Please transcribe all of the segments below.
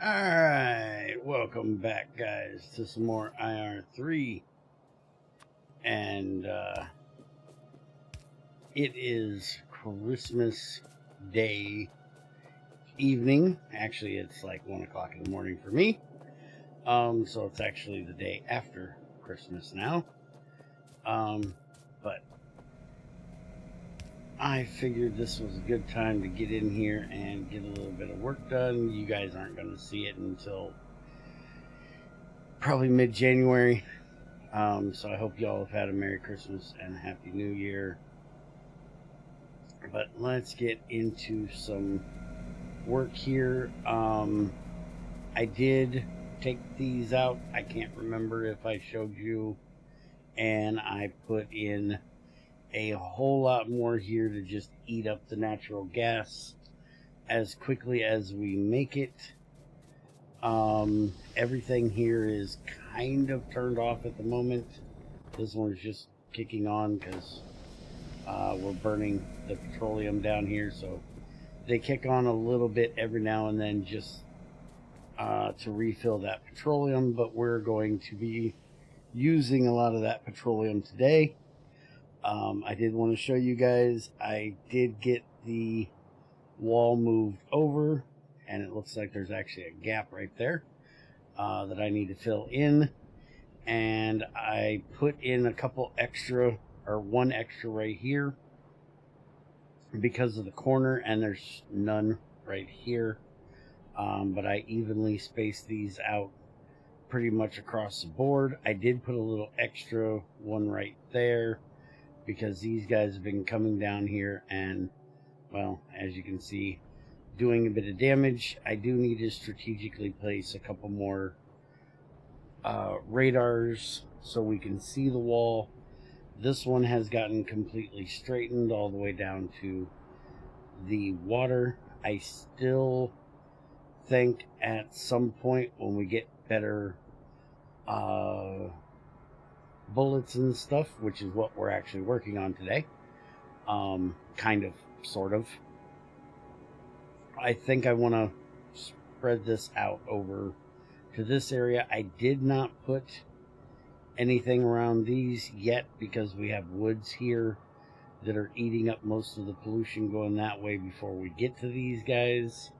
Alright, welcome back, guys, to some more IR3. And it is Christmas Day evening. Actually, it's like 1 o'clock in the morning for me. So it's actually the day after Christmas now. But I figured this was a good time to get in here and get a little bit of work done. You guys aren't going to see it until probably mid-January. So I hope y'all have had a Merry Christmas and Happy New Year. But let's get into some work here. I did take these out. I can't remember if I showed you. And I put in a whole lot more here to just eat up the natural gas as quickly as we make it. Everything here is kind of turned off at the moment. This one's just kicking on because we're burning the petroleum down here, so they kick on a little bit every now and then just to refill that petroleum, but we're going to be using a lot of that petroleum today. I did want to show you guys, I did get the wall moved over, and it looks like there's actually a gap right there that I need to fill in. And I put in a couple extra, or one extra right here because of the corner, and there's none right here. But I evenly spaced these out pretty much across the board. I did put a little extra one right there because these guys have been coming down here and, well, as you can see, doing a bit of damage. I do need to strategically place a couple more radars so we can see the wall. This one has gotten completely straightened all the way down to the water. I still think at some point when we get better bullets and stuff, which is what we're actually working on today, kind of, sort of, I think I want to spread this out over to this area. I did not put anything around these yet because we have woods here that are eating up most of the pollution going that way before we get to these guys.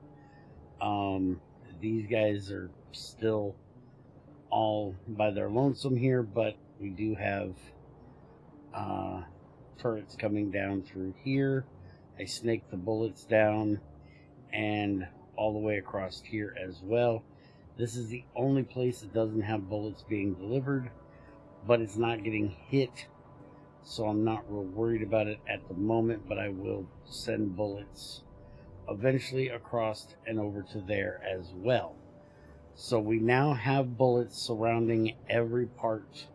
These guys are still all by their lonesome here, but we do have turrets coming down through here. I snaked the bullets down and all the way across here as well. This is the only place that doesn't have bullets being delivered, but it's not getting hit, so I'm not real worried about it at the moment, but I will send bullets eventually across and over to there as well. So we now have bullets surrounding every part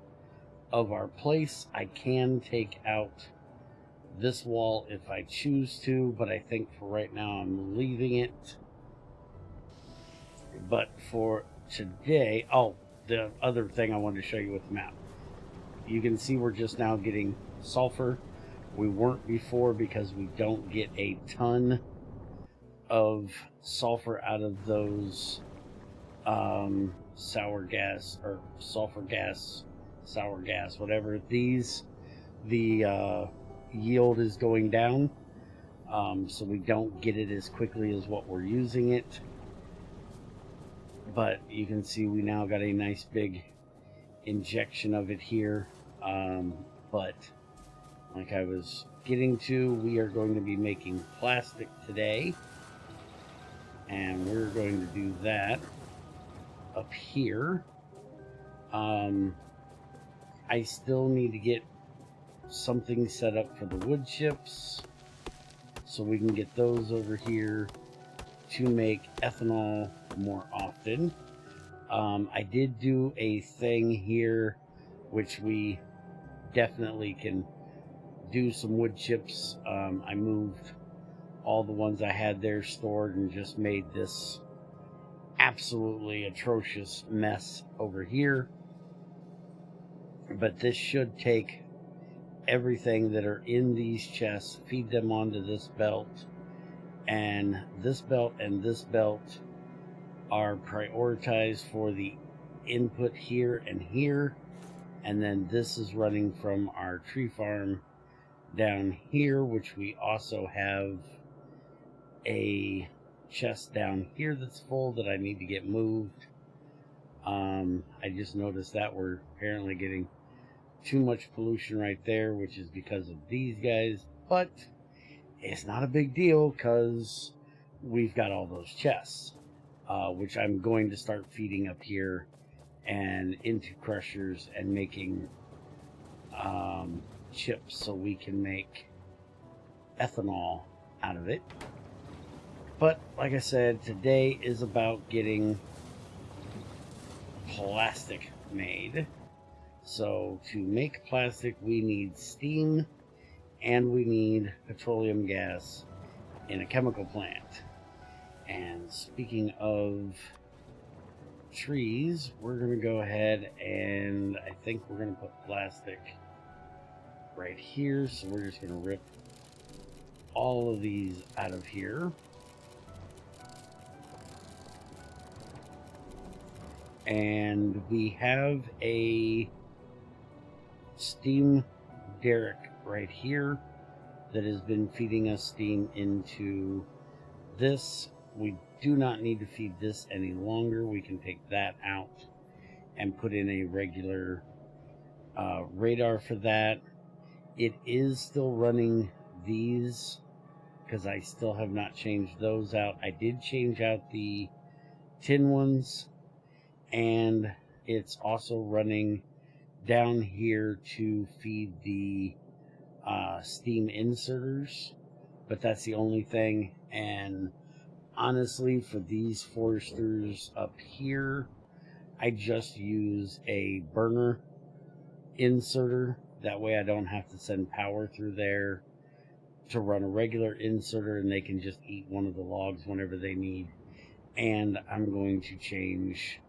of our place. I can take out this wall if I choose to, but I think for right now I'm leaving it. But for today, oh, the other thing I wanted to show you with the map. You can see we're just now getting sulfur. We weren't before because we don't get a ton of sulfur out of those sour gas, or sulfur gas, sour gas, whatever. These, the yield is going down, so we don't get it as quickly as what we're using it. But you can see we now got a nice big injection of it here. But like I was getting to, we are going to be making plastic today, and we're going to do that up here. I still need to get something set up for the wood chips so we can get those over here to make ethanol more often. I did do a thing here which we definitely can do some wood chips. I moved all the ones I had there stored and just made this absolutely atrocious mess over here. But this should take everything that are in these chests, feed them onto this belt, and this belt are prioritized for the input here and here, and then this is running from our tree farm down here, which we also have a chest down here that's full that I need to get moved. I just noticed that we're apparently getting too much pollution right there, which is because of these guys, but it's not a big deal because we've got all those chests, which I'm going to start feeding up here and into crushers and making chips so we can make ethanol out of it. But like I said, today is about getting plastic made. So to make plastic, we need steam and we need petroleum gas in a chemical plant. And speaking of trees, we're going to go ahead and I think we're going to put plastic right here. So we're just going to rip all of these out of here. And we have a steam derrick right here that has been feeding us steam into this. We do not need to feed this any longer. We can take that out and put in a regular radar for that. It is still running these because I still have not changed those out. I did change out the tin ones, and it's also running down here to feed the steam inserters, but that's the only thing. And honestly, for these foresters up here, I just use a burner inserter. That way I don't have to send power through there to run a regular inserter, and they can just eat one of the logs whenever they need. And I'm going to change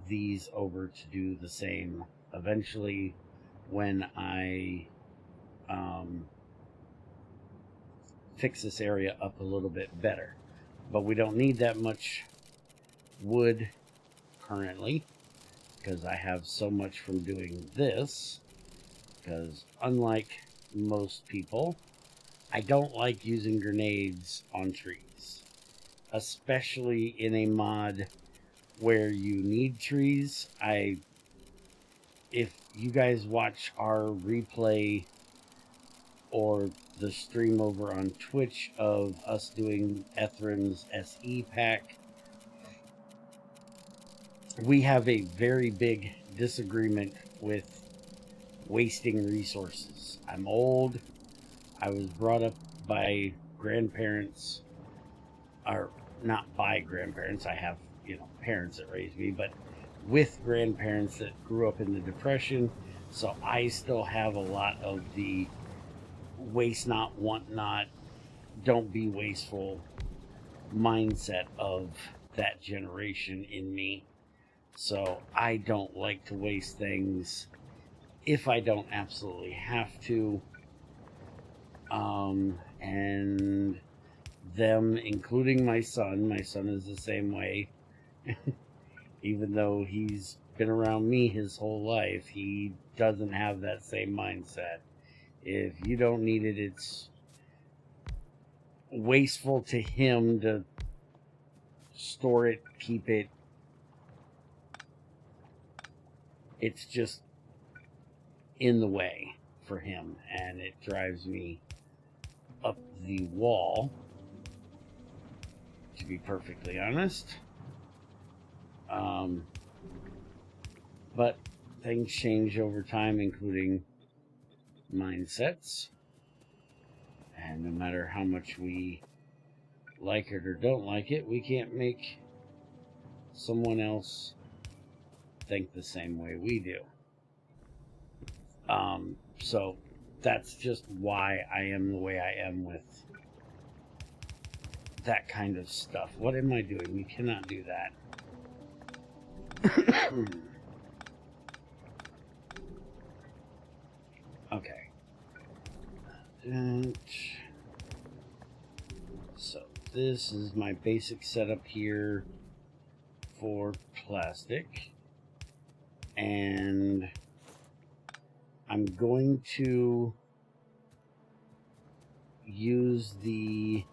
these over to do the same eventually when I fix this area up a little bit better. But we don't need that much wood currently because I have so much from doing this, because unlike most people, I don't like using grenades on trees, especially in a mod where you need trees. If you guys watch our replay or the stream over on Twitch of us doing Ethrin's SE pack, we have a very big disagreement with wasting resources. I'm old. I was brought up by grandparents, or not by grandparents. I have, parents that raised me, but with grandparents that grew up in the Depression. So I still have a lot of the waste not, want not, don't be wasteful mindset of that generation in me. So I don't like to waste things if I don't absolutely have to. And them, including my son is the same way. Even though he's been around me his whole life, he doesn't have that same mindset. If you don't need it, it's wasteful to him to store it, keep it. It's just in the way for him, and it drives me up the wall, to be perfectly honest. But things change over time, including mindsets. And no matter how much we like it or don't like it, we can't make someone else think the same way we do. So that's just why I am the way I am with that kind of stuff. What am I doing? You cannot do that. Okay. And so this is my basic setup here for plastic. And I'm going to use the...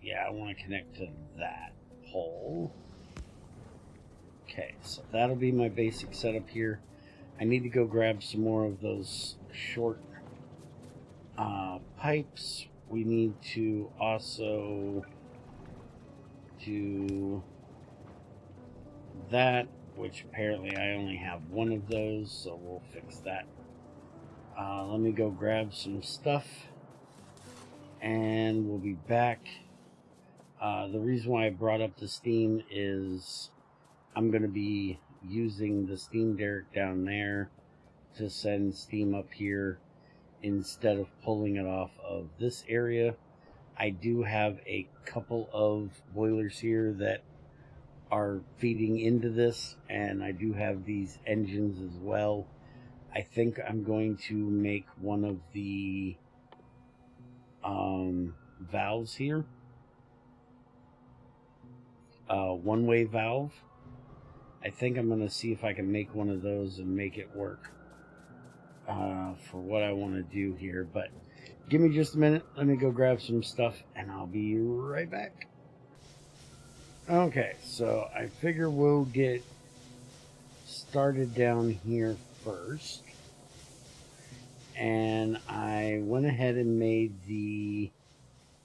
Yeah, I want to connect to that pole. Okay, so that'll be my basic setup here. I need to go grab some more of those short pipes. We need to also do that, which apparently I only have one of those, so we'll fix that. Let me go grab some stuff and we'll be back. The reason why I brought up the steam is I'm going to be using the steam derrick down there to send steam up here instead of pulling it off of this area. I do have a couple of boilers here that are feeding into this, and I do have these engines as well. I think I'm going to make one of the valves here one-way valve. I think I'm going to see if I can make one of those and make it work for what I want to do here. But give me just a minute. Let me go grab some stuff and I'll be right back. Okay, so I figure we'll get started down here first. And I went ahead and made the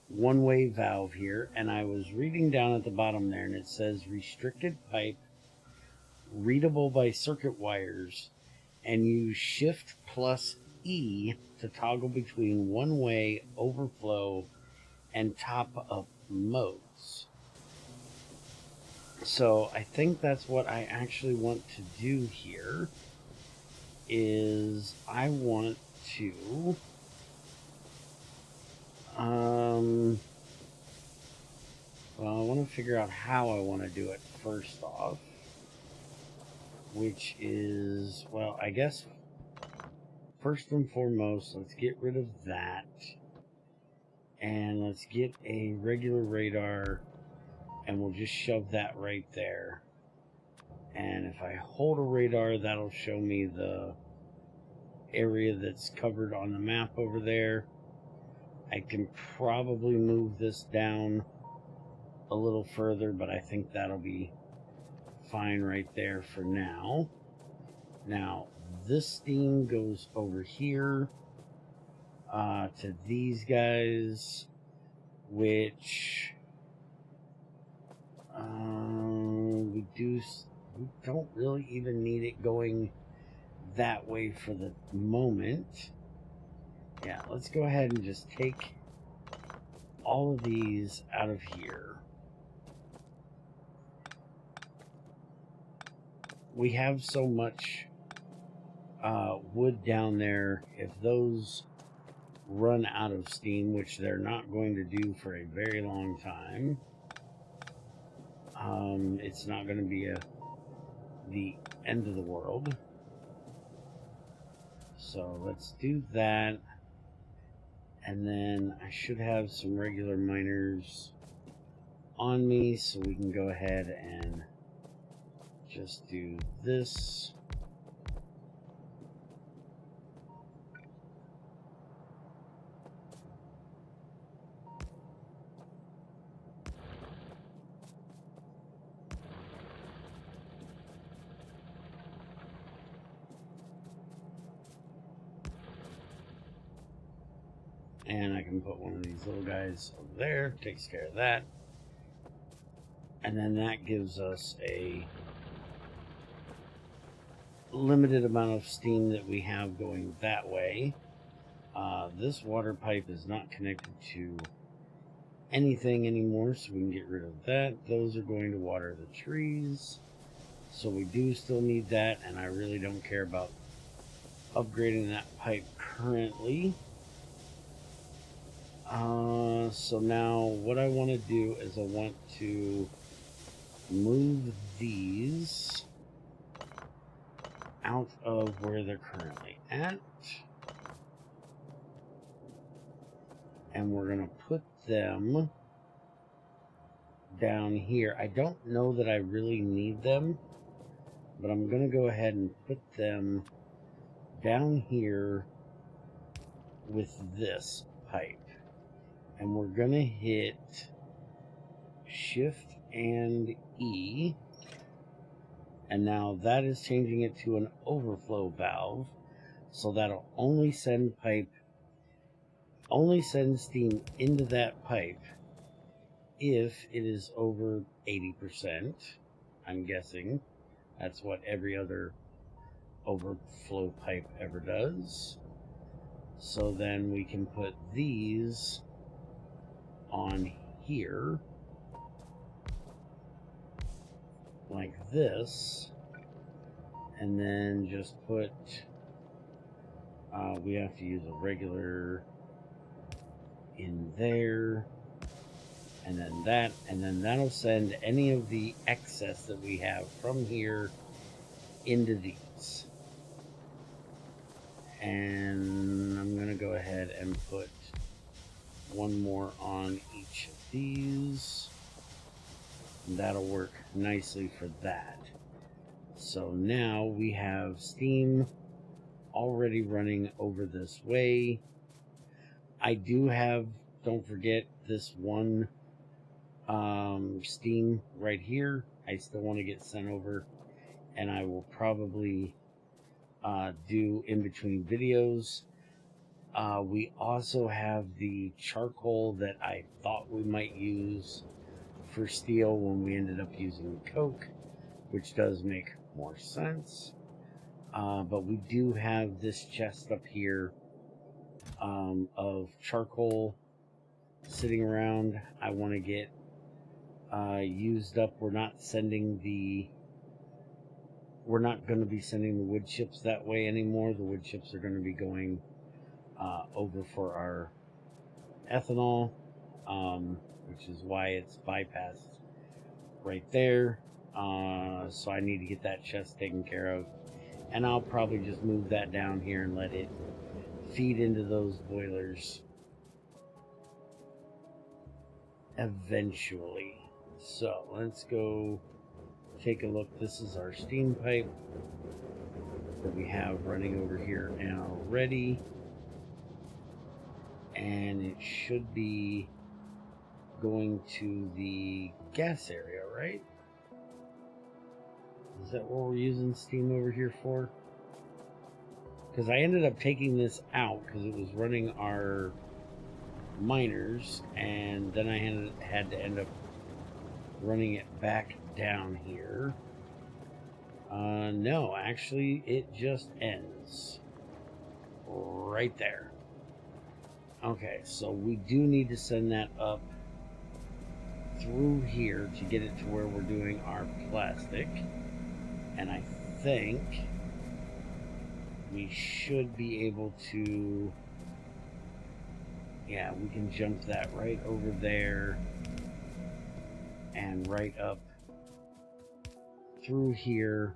one-way valve here, and I was reading down at the bottom there, and it says restricted pipe, readable by circuit wires, and use Shift plus E to toggle between one-way, overflow, and top-up modes. So I think that's what I actually want to do here, is I want to well, I want to figure out how I want to do it first off, which is, well, I guess first and foremost, let's get rid of that, and let's get a regular radar, and we'll just shove that right there. And if I hold a radar, that'll show me the area that's covered on the map over there. I can probably move this down a little further, but I think that'll be fine right there for now. Now, this steam goes over here to these guys, which we don't really even need it going that way for the moment. Yeah, let's go ahead and just take all of these out of here. We have so much wood down there. If those run out of steam, which they're not going to do for a very long time, it's not going to be the end of the world. So let's do that. And then I should have some regular miners on me, so we can go ahead and just do this. And I can put one of these little guys over there, takes care of that. And then that gives us a limited amount of steam that we have going that way. This water pipe is not connected to anything anymore, so we can get rid of that. Those are going to water the trees, so we do still need that, and I really don't care about upgrading that pipe currently. So now what I want to do is I want to move these out of where they're currently at. and we're going to put them down here. I don't know that I really need them, but I'm going to go ahead and put them down here with this pipe. And we're going to hit Shift and E. And now that is changing it to an overflow valve. So that'll only send steam into that pipe if it is over 80%. I'm guessing that's what every other overflow pipe ever does. So then we can put these on here like this, and then just put we have to use a regular in there, and then that, and then that'll send any of the excess that we have from here into these. And I'm gonna go ahead and put one more on each of these. And that'll work nicely for that. So now we have steam already running over this way. I do have, don't forget, this one steam right here. I still want to get sent over, and I will probably do in between videos. We also have the charcoal that I thought we might use for steel when we ended up using coke, which does make more sense. But we do have this chest up here of charcoal sitting around. I want to get used up. We're not going to be sending the wood chips that way anymore. The wood chips are going to be going over for our ethanol, which is why it's bypassed right there. So I need to get that chest taken care of, and I'll probably just move that down here and let it feed into those boilers eventually. So let's go take a look. This is our steam pipe that we have running over here already, and it should be going to the gas area, right? Is that what we're using steam over here for? Because I ended up taking this out because it was running our miners, and then I had to end up running it back down here. No, actually, it just ends right there. Okay, so we do need to send that up through here to get it to where we're doing our plastic. And I think we should be able to, yeah, we can jump that right over there and right up through here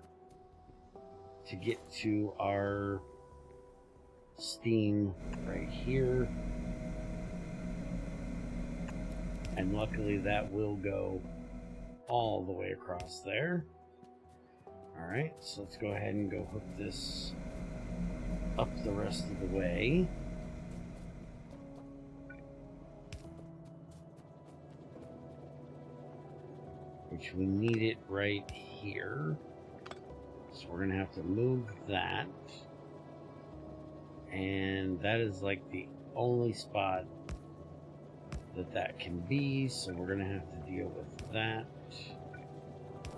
to get to our steam right here. And luckily that will go all the way across there. Alright, so let's go ahead and go hook this up the rest of the way. Which we need it right here. So we're going to have to move that. And that is like the only spot that can be. So we're going to have to deal with that.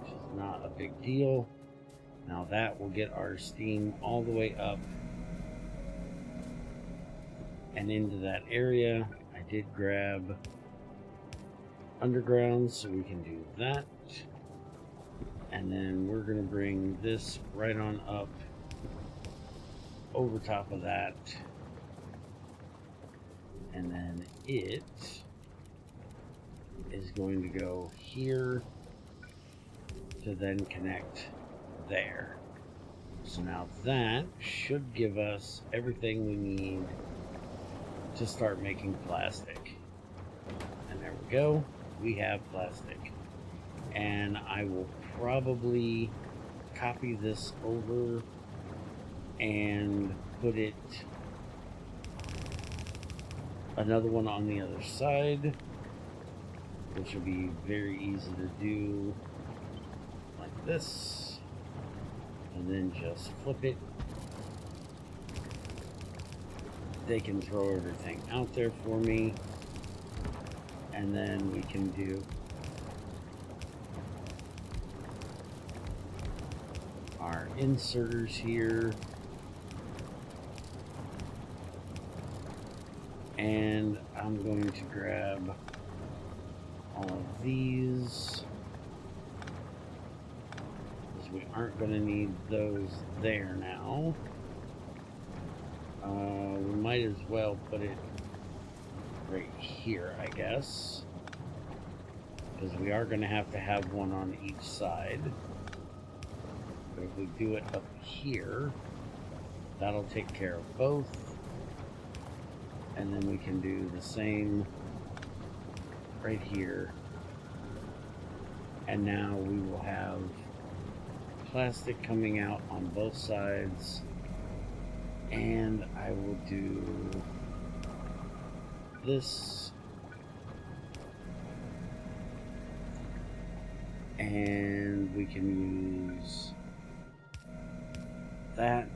Which is not a big deal. Now that will get our steam all the way up and into that area. I did grab underground, so we can do that. And then we're going to bring this right on up over top of that. And then it is going to go here to then connect there. So now that should give us everything we need to start making plastic. And there we go. We have plastic. And I will probably copy this over and put it another one on the other side, which will be very easy to do like this, and then just flip it. They can throw everything out there for me, and then we can do our inserters here, and I'm going to grab all of these because we aren't going to need those there now. We might as well put it right here, I guess, because we are going to have one on each side. But if we do it up here, that'll take care of both. And then we can do the same right here. And now we will have plastic coming out on both sides. And I will do this. And we can use that.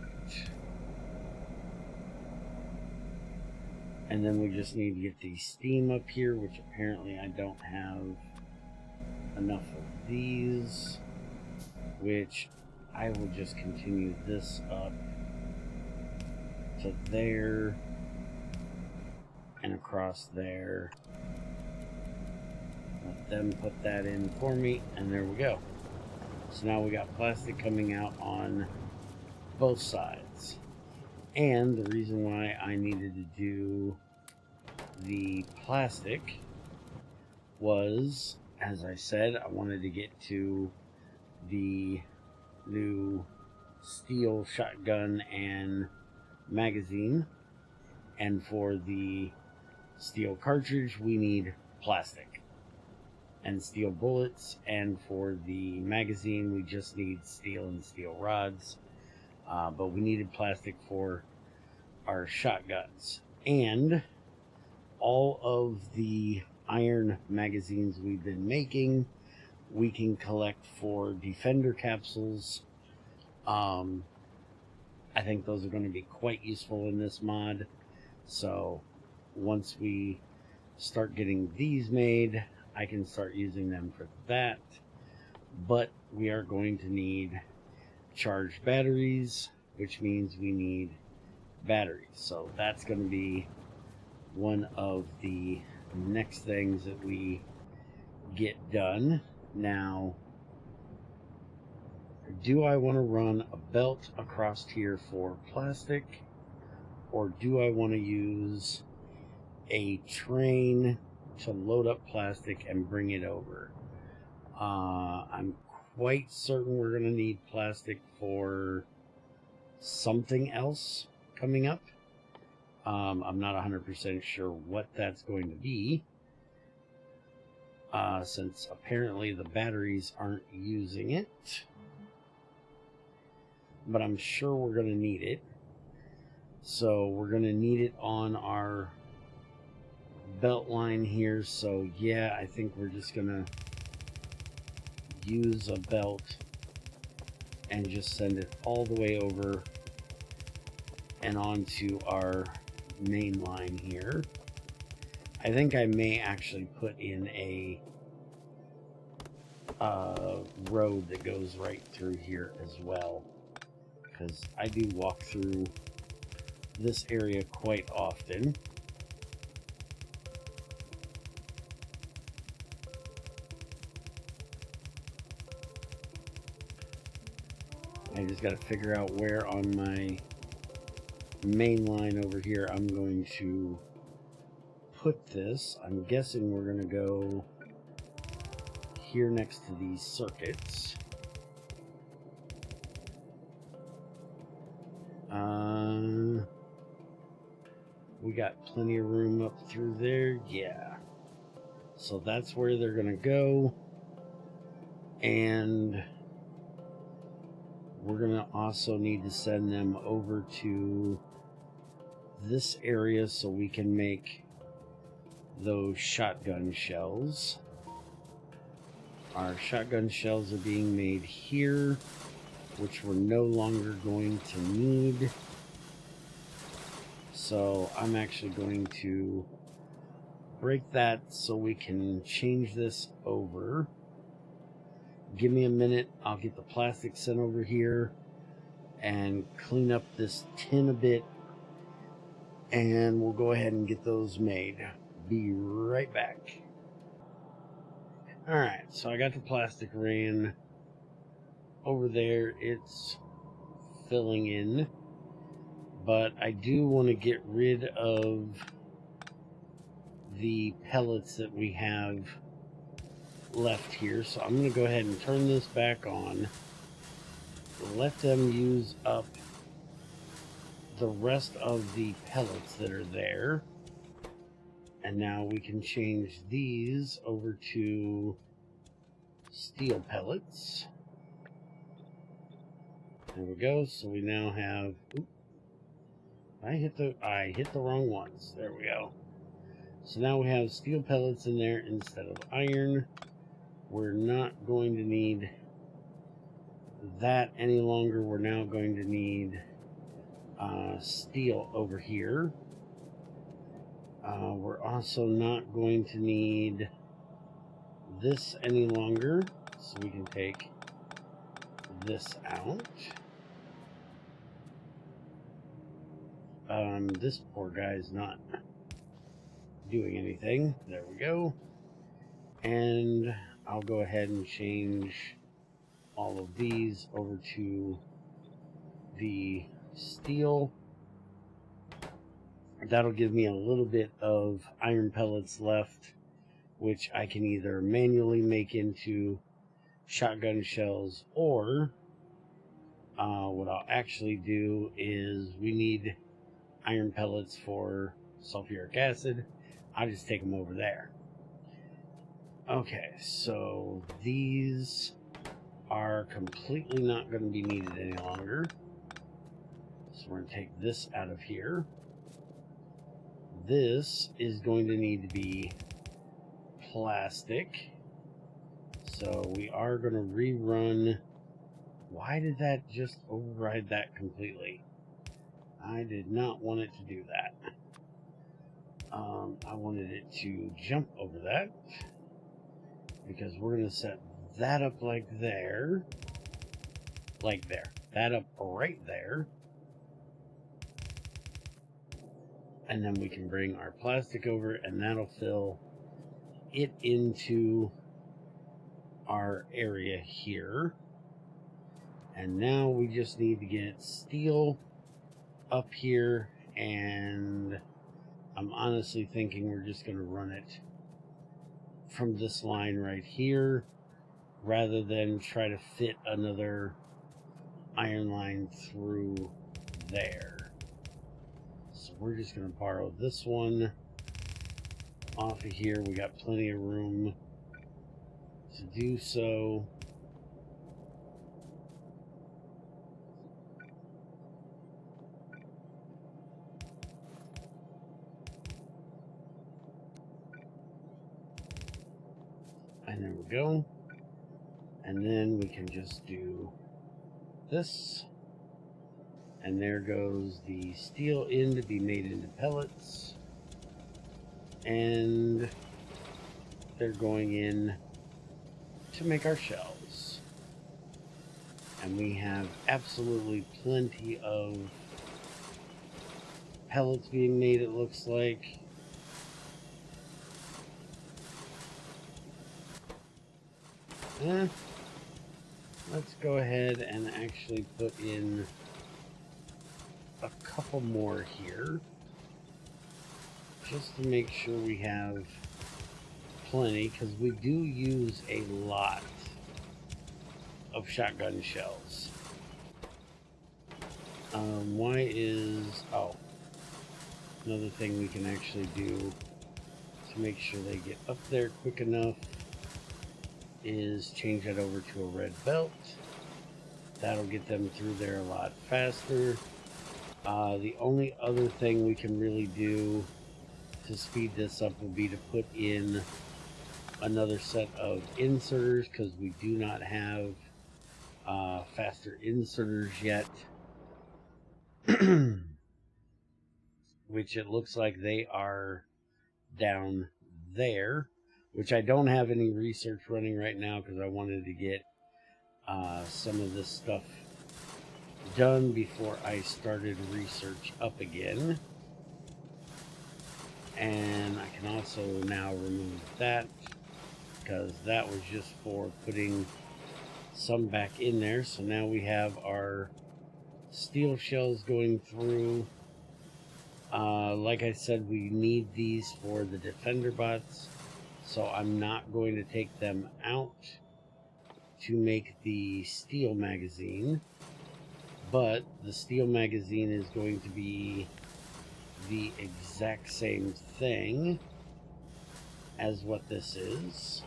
And then we just need to get the steam up here, which apparently I don't have enough of these, which I will just continue this up to there and across there. Let them put that in for me, and there we go. So now we got plastic coming out on both sides. And the reason why I needed to do the plastic was, as I said, I wanted to get to the new steel shotgun and magazine. And for the steel cartridge, we need plastic and steel bullets. And for the magazine, we just need steel and steel rods. But we needed plastic for our shotguns. And all of the iron magazines we've been making, we can collect for defender capsules. I think those are going to be quite useful in this mod. So once we start getting these made, I can start using them for that. But we are going to need charged batteries, which means we need batteries. So that's going to be one of the next things that we get done. Now, do I want to run a belt across here for plastic, or do I want to use a train to load up plastic and bring it over? I'm quite certain we're going to need plastic for something else coming up. I'm not 100% sure what that's going to be, since apparently the batteries aren't using it. But I'm sure we're going to need it. So we're going to need it on our belt line here. So yeah, I think we're just going to use a belt and just send it all the way over and onto our main line here. I think I may actually put in a road that goes right through here as well, because I do walk through this area quite often. I just got to figure out where on my main line over here I'm going to put this. I'm guessing we're going to go here next to these circuits. We got plenty of room up through there. Yeah. So that's where they're going to go. And we're going to also need to send them over to this area so we can make those shotgun shells. Our shotgun shells are being made here, which we're no longer going to need. So I'm actually going to break that so we can change this over. Give me a minute. I'll get the plastic sent over here and clean up this tin a bit, and we'll go ahead and get those made. Be right back. Alright, so I got the plastic ran over there. It's filling in, but I do want to get rid of the pellets that we have left here. So I'm going to go ahead and turn this back on. Let them use up the rest of the pellets that are there. And now we can change these over to steel pellets. There we go. So we now have... Oops, I hit the wrong ones. There we go. So now we have steel pellets in there instead of iron. We're not going to need that any longer. We're now going to need steel over here. We're also not going to need this any longer, so we can take this out. This poor guy's not doing anything. There we go. And I'll go ahead and change all of these over to the steel. That'll give me a little bit of iron pellets left, which I can either manually make into shotgun shells, or what I'll actually do is, we need iron pellets for sulfuric acid. I'll just take them over there. Okay, so these are completely not going to be needed any longer. So we're going to take this out of here. This is going to need to be plastic. So we are going to rerun. Why did that just override that completely? I did not want it to do that. I wanted it to jump over that, because we're going to set that up like there. Like there. That up right there. And then we can bring our plastic over, and that'll fill it into our area here. And now we just need to get steel up here, and I'm honestly thinking we're just going to run it from this line right here, rather than try to fit another iron line through there. So we're just going to borrow this one off of here. We got plenty of room to do so. And there we go. And then we can just do this. And there goes the steel in to be made into pellets. And they're going in to make our shells. And we have absolutely plenty of pellets being made, it looks like. Let's go ahead and actually put in a couple more here, just to make sure we have plenty, because we do use a lot of shotgun shells. Why is... oh, Another thing we can actually do to make sure they get up there quick enough is change that over to a red belt. That'll get them through there a lot faster. The only other thing we can really do to speed this up would be to put in another set of inserters, because we do not have faster inserters yet. Which it looks like they are down there, which I don't have any research running right now because I wanted to get some of this stuff done before I started research up again. And I can also now remove that, because that was just for putting some back in there. So now we have our steel shells going through. Like I said, we need these for the defender bots, so I'm not going to take them out to make the steel magazine, but the steel magazine is going to be the exact same thing as what this is.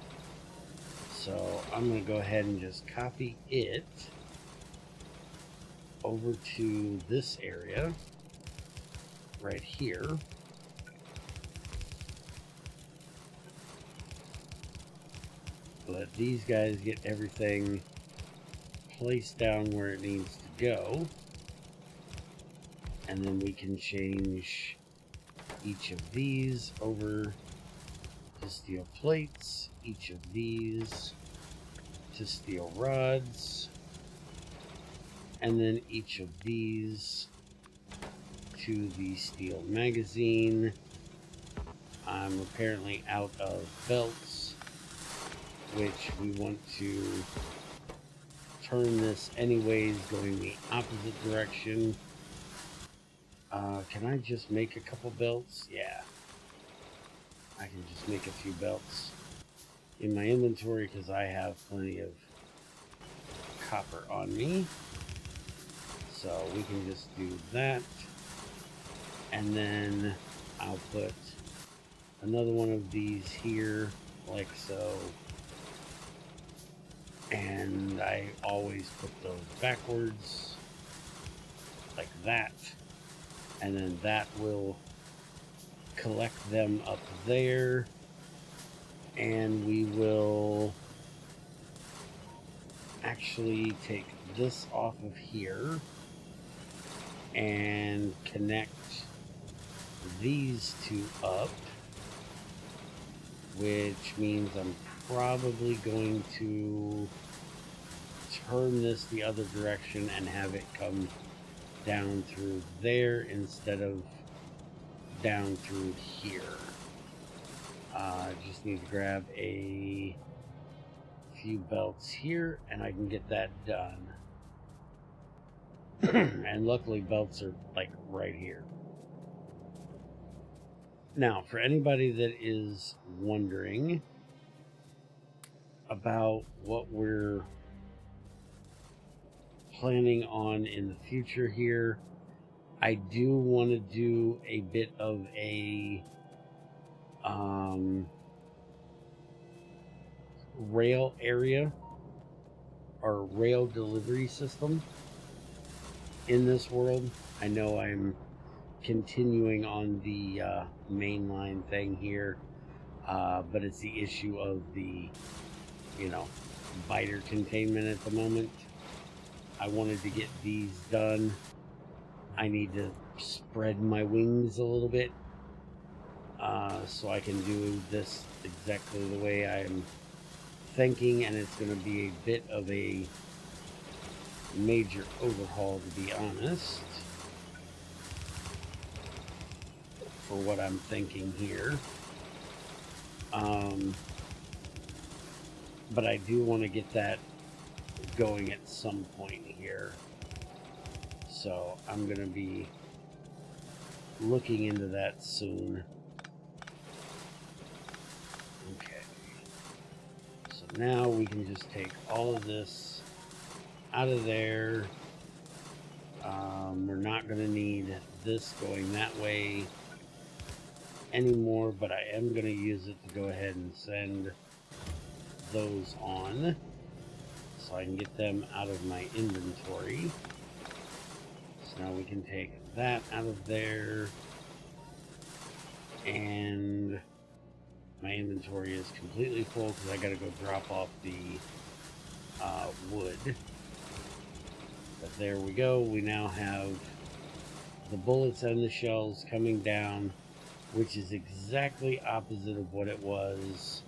So I'm going to go ahead and just copy it over to this area right here. Let these guys get everything placed down where it needs to go. And then we can change each of these over to steel plates, each of these to steel rods, and then each of these to the steel magazine. I'm apparently out of belts, which we want to turn this anyways, going the opposite direction. Can I just make a couple belts? Yeah. I can just make a few belts in my inventory because I have plenty of copper on me. So we can just do that. And then I'll put another one of these here, like so. And I always put those backwards, like that. And then that will collect them up there. And we will actually take this off of here and connect these two up, which means I'm probably going to turn this the other direction and have it come down through there instead of down through here. I just need to grab a few belts here and I can get that done. And luckily belts are like right here. Now, for anybody that is wondering about what we're planning on in the future here, I do want to do a bit of a rail area or rail delivery system in this world. I know I'm continuing on the mainline thing here, but it's the issue of the, biter containment at the moment. I wanted to get these done. I need to spread my wings a little bit so I can do this exactly the way I'm thinking, and it's going to be a bit of a major overhaul, to be honest, for what I'm thinking here. But I do want to get that going at some point here. So I'm going to be looking into that soon. Okay. So now we can just take all of this out of there. We're not going to need this going that way. anymore, but I am going to use it to go ahead and send those on so I can get them out of my inventory. So now we can take that out of there, and my inventory is completely full because I got to go drop off the wood. But there we go. We now have the bullets and the shells coming down, which is exactly opposite of what it was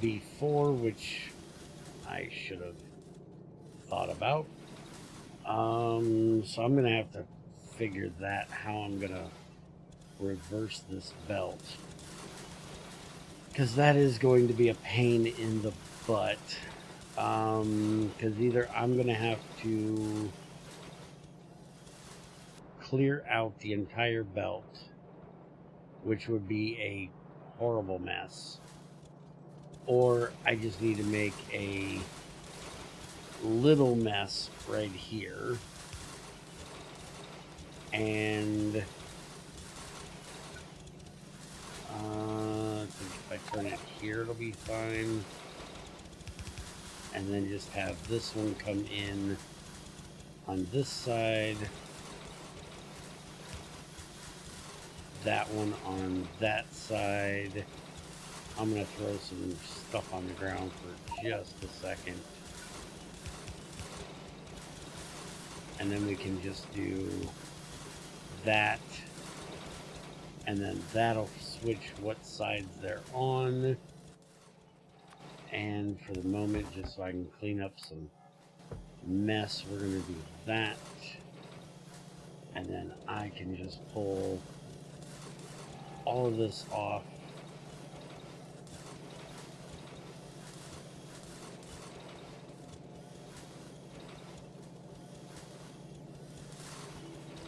before, which I should have thought about. So I'm gonna have to figure that how I'm gonna reverse this belt, because that is going to be a pain in the butt. Because either I'm gonna have to clear out the entire belt, which would be a horrible mess, or I just need to make a little mess right here, and I think if I turn it here it'll be fine, and then just have this one come in on this side, that one on that side. I'm gonna throw some stuff on the ground for just a second, and then we can just do that, and then that'll switch what sides they're on. And for the moment, just so I can clean up some mess, we're gonna do that, and then I can just pull all of this off.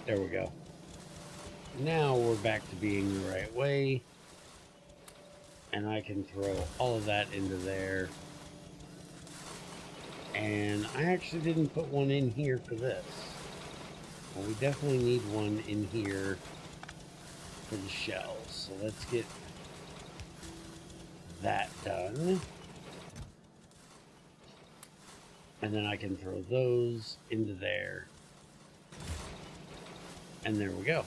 There we go. Now we're back to being the right way, and I can throw all of that into there. And I actually didn't put one in here for this. Well, we definitely need one in here for the shells. So let's get that done. And then I can throw those into there. And there we go.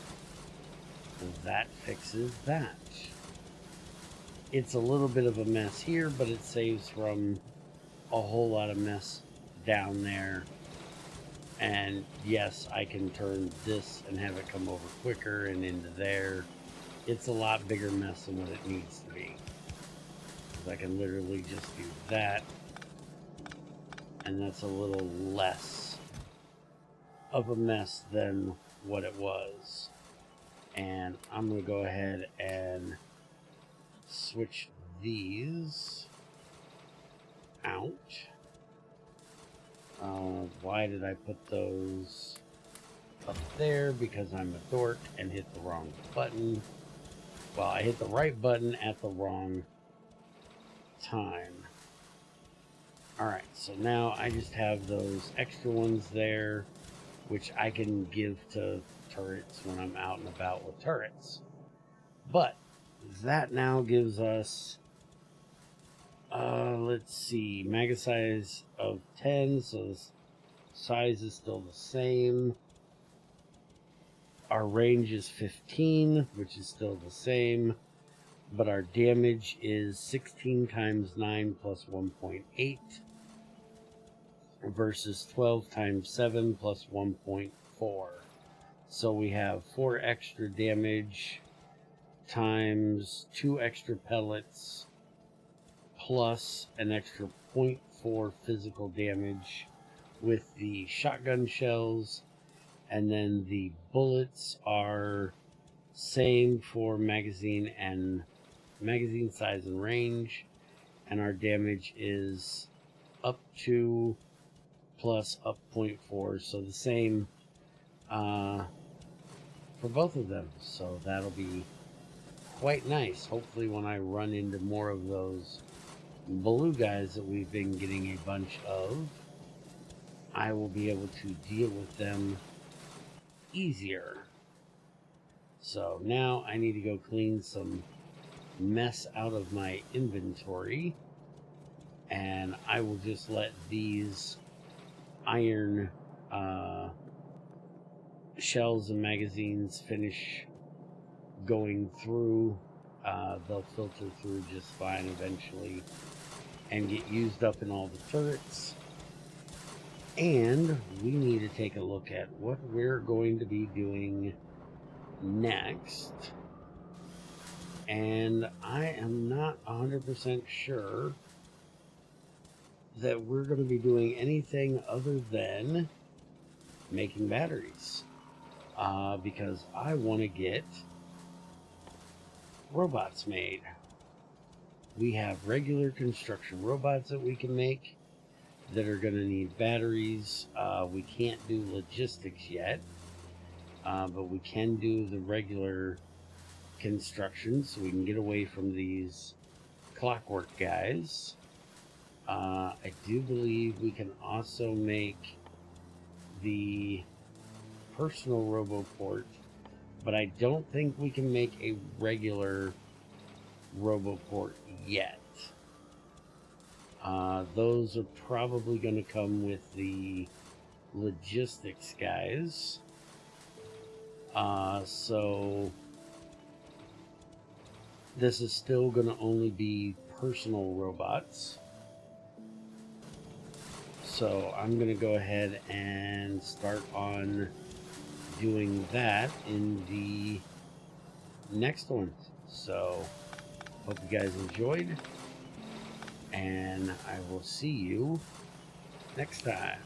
And that fixes that. It's a little bit of a mess here, but it saves from a whole lot of mess down there. And yes, I can turn this and have it come over quicker and into there. It's a lot bigger mess than what it needs to be, because I can literally just do that, and that's a little less of a mess than what it was. And I'm going to go ahead and switch these out. Why did I put those up there? Because I'm a dork and hit the wrong button. Well, I hit the right button at the wrong time. Alright, so now I just have those extra ones there, which I can give to turrets when I'm out and about with turrets. But that now gives us, let's see, mag size of 10, so the size is still the same. Our range is 15, which is still the same, but our damage is 16 times 9 plus 1.8 versus 12 times 7 plus 1.4. So we have 4 extra damage times 2 extra pellets plus an extra 0.4 physical damage with the shotgun shells. And then the bullets are same for magazine size and range, and our damage is up 2 plus up 0.4, so the same for both of them. So that'll be quite nice. Hopefully when I run into more of those blue guys that we've been getting a bunch of, I will be able to deal with them easier. So now I need to go clean some mess out of my inventory, and I will just let these iron shells and magazines finish going through. They'll filter through just fine eventually and get used up in all the turrets. And we need to take a look at what we're going to be doing next. And I am not 100% sure that we're going to be doing anything other than making batteries. Because I want to get robots made. We have regular construction robots that we can make that are going to need batteries. We can't do logistics yet, but we can do the regular construction, so we can get away from these clockwork guys. I do believe we can also make the personal roboport, but I don't think we can make a regular roboport yet. Those are probably going to come with the logistics guys. So this is still going to only be personal robots. So I'm going to go ahead and start on doing that in the next one. So hope you guys enjoyed, and I will see you next time.